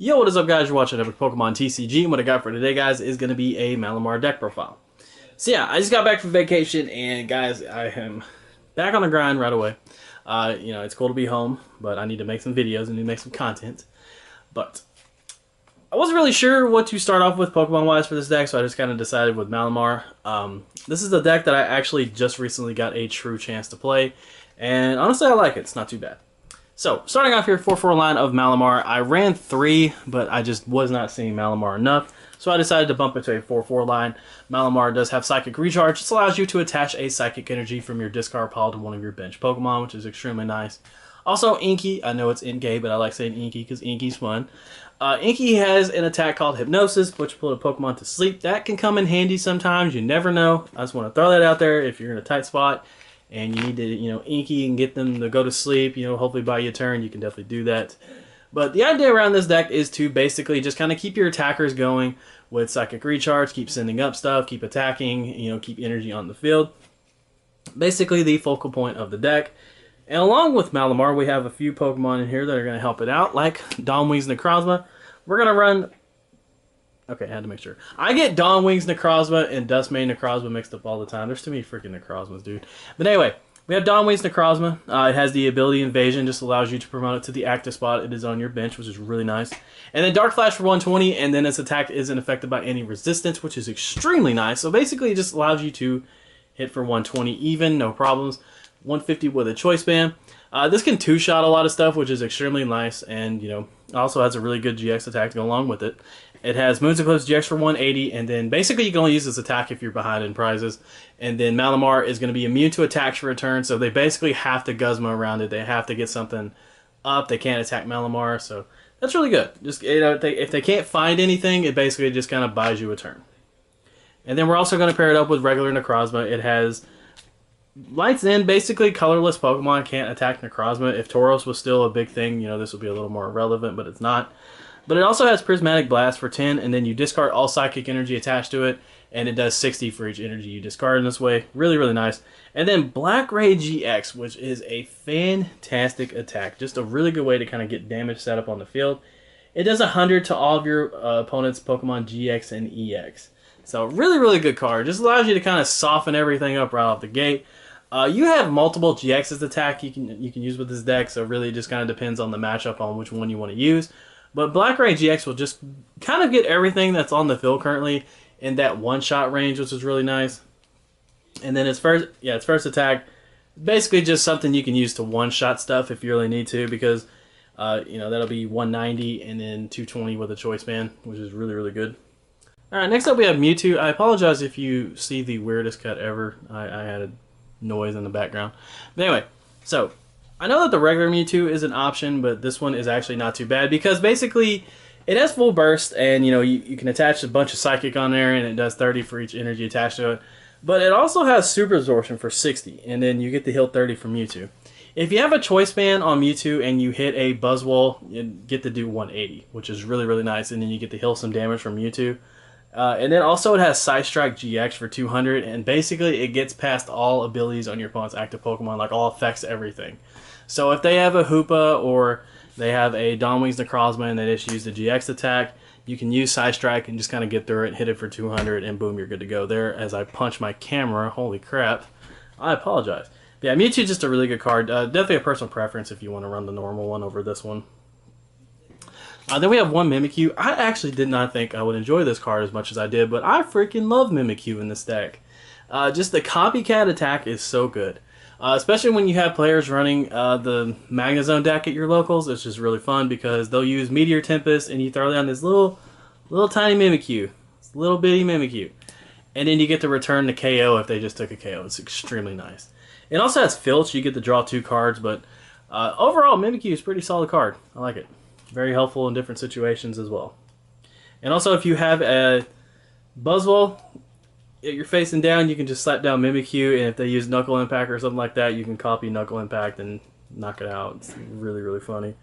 Yo, what is up, guys? You're watching Epic Pokemon TCG, and what I got for today, guys, is going to be a Malamar deck profile. So yeah, I just got back from vacation, and guys, I am back on the grind right away. It's cool to be home, but I need to make some videos and need to make some content. But I wasn't really sure what to start off with Pokemon-wise for this deck, so I just kind of decided with Malamar. This is a deck that I actually just recently got a true chance to play, and honestly, I like it. It's not too bad. So, starting off here, 4-4 line of Malamar. I ran 3, but I just was not seeing Malamar enough, so I decided to bump into a 4-4 line. Malamar does have Psychic Recharge. This allows you to attach a Psychic Energy from your discard pile to one of your bench Pokemon, which is extremely nice. Also, Inkay. I know it's Inkay, but I like saying Inkay because Inkay's fun. Inkay has an attack called Hypnosis, which put a Pokemon to sleep. That can come in handy sometimes. You never know. I just want to throw that out there if you're in a tight spot and you need to, Inkay and get them to go to sleep, hopefully by your turn, you can definitely do that. But the idea around this deck is to basically just kind of keep your attackers going with Psychic Recharge, keep sending up stuff, keep attacking, keep energy on the field. Basically the focal point of the deck. And along with Malamar, we have a few Pokemon in here that are going to help it out, like Dawnwing's Necrozma. We're going to run... Okay, I had to make sure. I get Dawnwing's Necrozma and Duskmane Necrozma mixed up all the time. There's too many freaking Necrozmas, dude. But anyway, we have Dawnwing's Necrozma. It has the ability Invasion, just allows you to promote it to the active spot it is on your bench, which is really nice. And then Dark Flash for 120, and then its attack isn't affected by any resistance, which is extremely nice. So basically, it just allows you to hit for 120 even, no problems. 150 with a Choice Band. This can two-shot a lot of stuff, which is extremely nice, and also has a really good GX attack to go along with it. It has Moone's GX for 180, and then basically you can only use this attack if you're behind in prizes. And then Malamar is going to be immune to attacks for a turn, so they basically have to Guzma around it. They have to get something up. They can't attack Malamar, so that's really good. Just if they can't find anything, it basically just kind of buys you a turn. And then we're also going to pair it up with regular Necrozma. It has Lights In, basically colorless Pokemon can't attack Necrozma. If Tauros was still a big thing, this would be a little more relevant, but it's not. But it also has Prismatic Blast for 10, and then you discard all Psychic Energy attached to it, and it does 60 for each energy you discard in this way. Really, really nice. And then Black Ray GX, which is a fantastic attack. Just a really good way to kind of get damage set up on the field. It does 100 to all of your opponent's Pokemon GX and EX. So really, really good card. Just allows you to kind of soften everything up right off the gate. You have multiple GX's attack you can use with this deck, so really it just kind of depends on the matchup on which one you want to use. But Black Ray GX will just kind of get everything that's on the field currently in that one-shot range, which is really nice. And then its first attack, basically just something you can use to one-shot stuff if you really need to, because that'll be 190 and then 220 with a Choice Band, which is really, really good. All right, next up we have Mewtwo. I apologize if you see the weirdest cut ever. I had a noise in the background. But anyway, so I know that the regular Mewtwo is an option, but this one is actually not too bad because basically it has full burst, and you can attach a bunch of Psychic on there, and it does 30 for each energy attached to it. But it also has Super Absorption for 60, and then you get to heal 30 from Mewtwo. If you have a Choice Band on Mewtwo and you hit a Buzzwole, you get to do 180, which is really, really nice, and then you get to heal some damage from Mewtwo. And then also it has Psystrike GX for 200, and basically it gets past all abilities on your opponent's active Pokemon, like all affects everything. So if they have a Hoopa or they have a Dawnwing's Necrozma and they just use the GX attack, you can use Psystrike and just kind of get through it, hit it for 200, and boom, you're good to go there. As I punch my camera, holy crap, I apologize. But yeah, Mewtwo is just a really good card. Definitely a personal preference if you want to run the normal one over this one. Then we have one Mimikyu. I actually did not think I would enjoy this card as much as I did, but I freaking love Mimikyu in this deck. Just the copycat attack is so good. Especially when you have players running the Magnezone deck at your locals. It's just really fun because they'll use Meteor Tempest and you throw down this little tiny Mimikyu. This little bitty Mimikyu. And then you get to return the KO if they just took a KO. It's extremely nice. It also has Filch. You get to draw 2 cards, but overall Mimikyu is a pretty solid card. I like it. Very helpful in different situations as well. And also if you have a Buzzwole, you're facing down, you can just slap down Mimikyu, and if they use Knuckle Impact or something like that, you can copy Knuckle Impact and knock it out. It's really, really funny.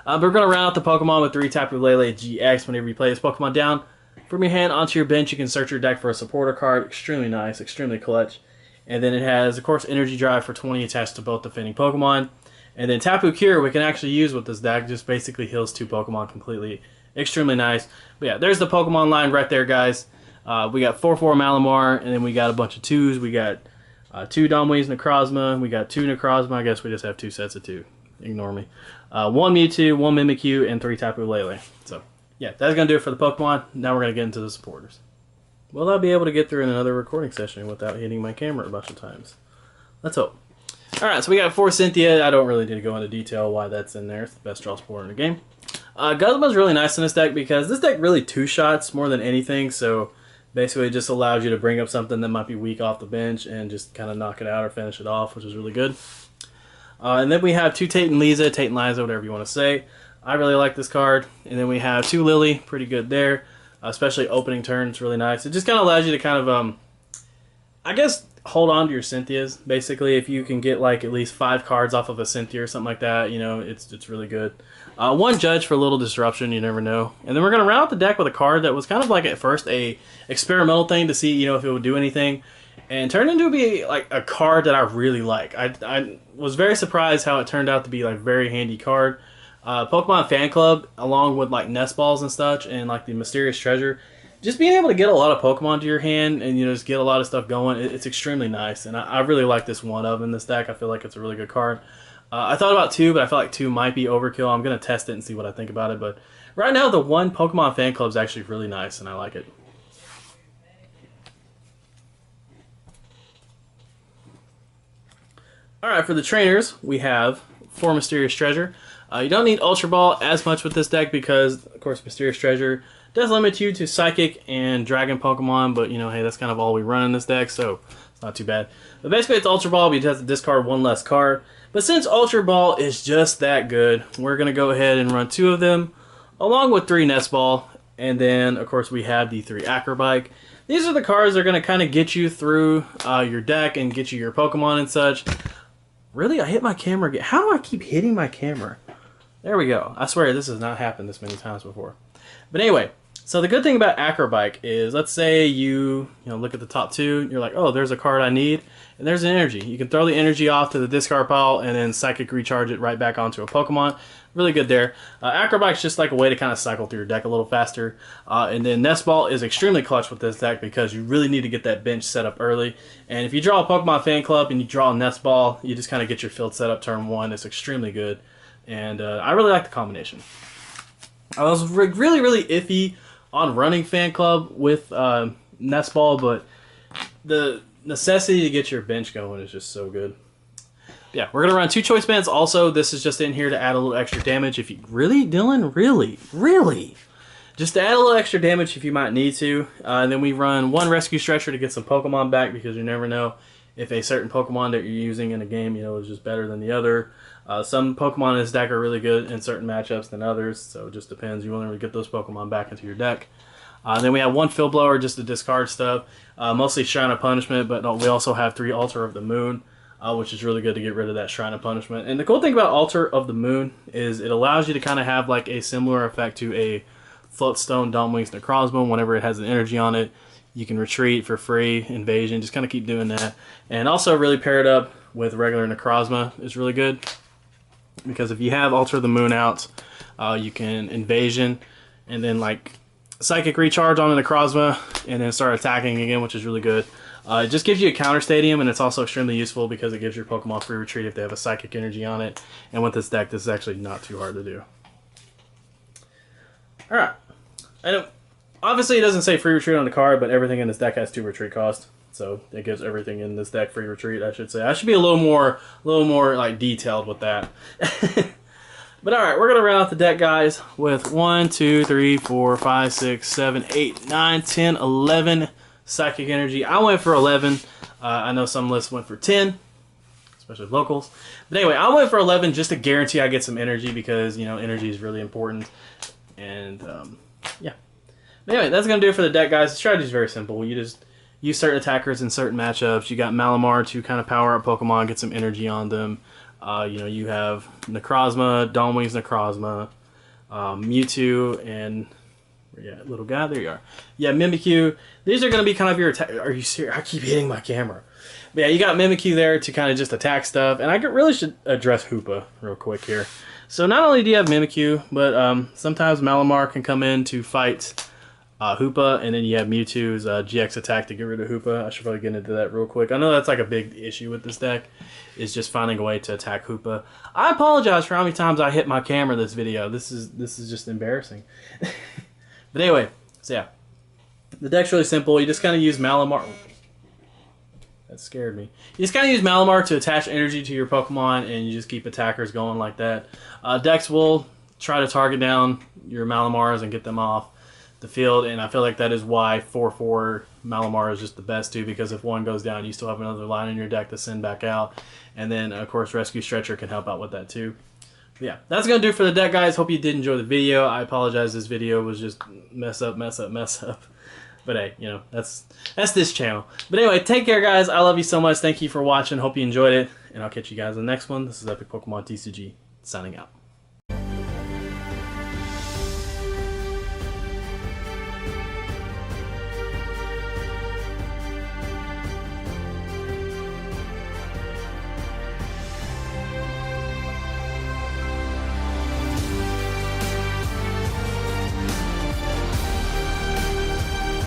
But we're going to round out the Pokemon with 3 Tapu Lele GX. Whenever you play this Pokemon down from your hand onto your bench, you can search your deck for a supporter card. Extremely nice, extremely clutch. And then it has, of course, Energy Drive for 20 attached to both defending Pokemon. And then Tapu Cure we can actually use with this deck. Just basically heals 2 Pokemon completely Extremely nice. But yeah, there's the Pokemon line right there, guys. We got 4 Malamar, and then we got a bunch of 2s. We got 2 Domwings Necrozma. We got 2 Necrozma. I guess we just have 2 sets of 2. Ignore me. 1 Mewtwo, 1 Mimikyu, and 3 Tapu Lele. So, yeah, that's going to do it for the Pokemon. Now we're going to get into the supporters. Will I be able to get through in another recording session without hitting my camera a bunch of times? Let's hope. Alright, so we got 4 Cynthia. I don't really need to go into detail why that's in there. It's the best draw supporter in the game. Guzma's really nice in this deck because this deck really 2-shots more than anything, so basically it just allows you to bring up something that might be weak off the bench and just kind of knock it out or finish it off, which is really good. And then we have 2 Tate Liza, whatever you want to say. I really like this card. And then we have 2 Lillie, pretty good there. Especially opening turn, it's really nice. It just kind of allows you to kind of, I guess, hold on to your Cynthias. Basically, if you can get like at least 5 cards off of a Cynthia or something like that, you know, it's really good. 1 Judge for a little disruption, you never know. And then we're going to round out the deck with a card that was kind of like at first a experimental thing to see, you know, if it would do anything. And turned into be like a card that I really like. I was very surprised how it turned out to be like a very handy card. Pokemon Fan Club, along with like Nest Balls and such, and like the Mysterious Treasure, just being able to get a lot of Pokemon to your hand and, you know, just get a lot of stuff going, it's extremely nice. And I really like this one of in this deck. I feel like it's a really good card. I thought about 2, but I feel like 2 might be overkill. I'm going to test it and see what I think about it. But right now, the 1 Pokemon Fan Club is actually really nice, and I like it. Alright, for the trainers, we have 4 Mysterious Treasure. You don't need Ultra Ball as much with this deck because, of course, Mysterious Treasure does limit you to Psychic and Dragon Pokemon, but, you know, hey, that's kind of all we run in this deck, so it's not too bad. But basically, it's Ultra Ball, but you have to discard 1 less card. But since Ultra Ball is just that good, we're going to go ahead and run 2 of them, along with 3 Nest Ball, and then, of course, we have the 3 Acro Bike. These are the cards that are going to kind of get you through your deck and get you your Pokemon and such. Really? I hit my camera again. How do I keep hitting my camera? There we go. I swear this has not happened this many times before. But anyway, so the good thing about Acro Bike is, let's say you look at the top 2, you're like, oh, there's a card I need, and there's an energy. You can throw the energy off to the discard pile and then Psychic recharge it right back onto a Pokemon. Really good there. Acro Bike's just like a way to kind of cycle through your deck a little faster. And then Nest Ball is extremely clutch with this deck because you really need to get that bench set up early. And if you draw a Pokemon Fan Club and you draw a Nest Ball, you just kind of get your field set up turn 1. It's extremely good. And I really like the combination. I was really iffy on running Fan Club with Nest Ball, but the necessity to get your bench going is just so good. Yeah, we're going to run 2 Choice Bands. Also, this is just in here to add a little extra damage. If you really, Dylan? Really? Just to add a little extra damage if you might need to. And then we run 1 Rescue Stretcher to get some Pokemon back because you never know if a certain Pokemon that you're using in a game, you know, is just better than the other. Some Pokemon in this deck are really good in certain matchups than others, so it just depends. You want to get those Pokemon back into your deck. Then we have 1 Field Blower just to discard stuff, mostly Shrine of Punishment, but we also have 3 Altar of the Moon, which is really good to get rid of that Shrine of Punishment. And the cool thing about Altar of the Moon is it allows you to kind of have like a similar effect to a Floatstone Domwings Necrozma. Whenever it has an energy on it, you can retreat for free, invasion, just kind of keep doing that. And also really pair it up with regular Necrozma is really good. Because if you have Altar of the Moon out, you can Invasion and then like Psychic Recharge on the Necrozma and then start attacking again, which is really good. It just gives you a counter stadium, and it's also extremely useful because it gives your Pokemon free retreat if they have a Psychic energy on it. And with this deck, this is actually not too hard to do. Alright. Obviously, it doesn't say free retreat on the card, but everything in this deck has 2 retreat cost. So it gives everything in this deck free retreat, I should say. I should be a little more like detailed with that. But alright, we're gonna round out the deck, guys, with 1, 2, 3, 4, 5, 6, 7, 8, 9, 10, 11 Psychic Energy. I went for 11. I know some lists went for 10, especially locals. But anyway, I went for 11 just to guarantee I get some energy because, you know, energy is really important. And yeah. But anyway, that's gonna do it for the deck, guys. The strategy is very simple. You just use certain attackers in certain matchups. You got Malamar to kind of power up Pokemon, get some energy on them. You know, you have Necrozma, Domwings Necrozma, Mewtwo, and yeah, little guy, there you are. Yeah, Mimikyu. These are going to be kind of your attack. Are you serious? I keep hitting my camera. But yeah, you got Mimikyu there to kind of just attack stuff. And I really should address Hoopa real quick here. So not only do you have Mimikyu, but sometimes Malamar can come in to fight Hoopa, and then you have Mewtwo's GX attack to get rid of Hoopa. I should probably get into that real quick. I know that's like a big issue with this deck, is just finding a way to attack Hoopa. I apologize for how many times I hit my camera this video. This is just embarrassing. But anyway, so yeah. The deck's really simple. You just kind of use Malamar. That scared me. You just kind of use Malamar to attach energy to your Pokemon, and you just keep attackers going like that. Decks will try to target down your Malamars and get them off the field, and I feel like that is why 4/4 Malamar is just the best too, because if one goes down, you still have another line in your deck to send back out, and then of course Rescue Stretcher can help out with that too. But yeah, that's gonna do it for the deck, guys. Hope you did enjoy the video. I apologize, this video was just mess up. But hey, you know, that's this channel. But anyway, take care, guys. I love you so much. Thank you for watching. Hope you enjoyed it, and I'll catch you guys in the next one. This is Epic Pokemon TCG signing out.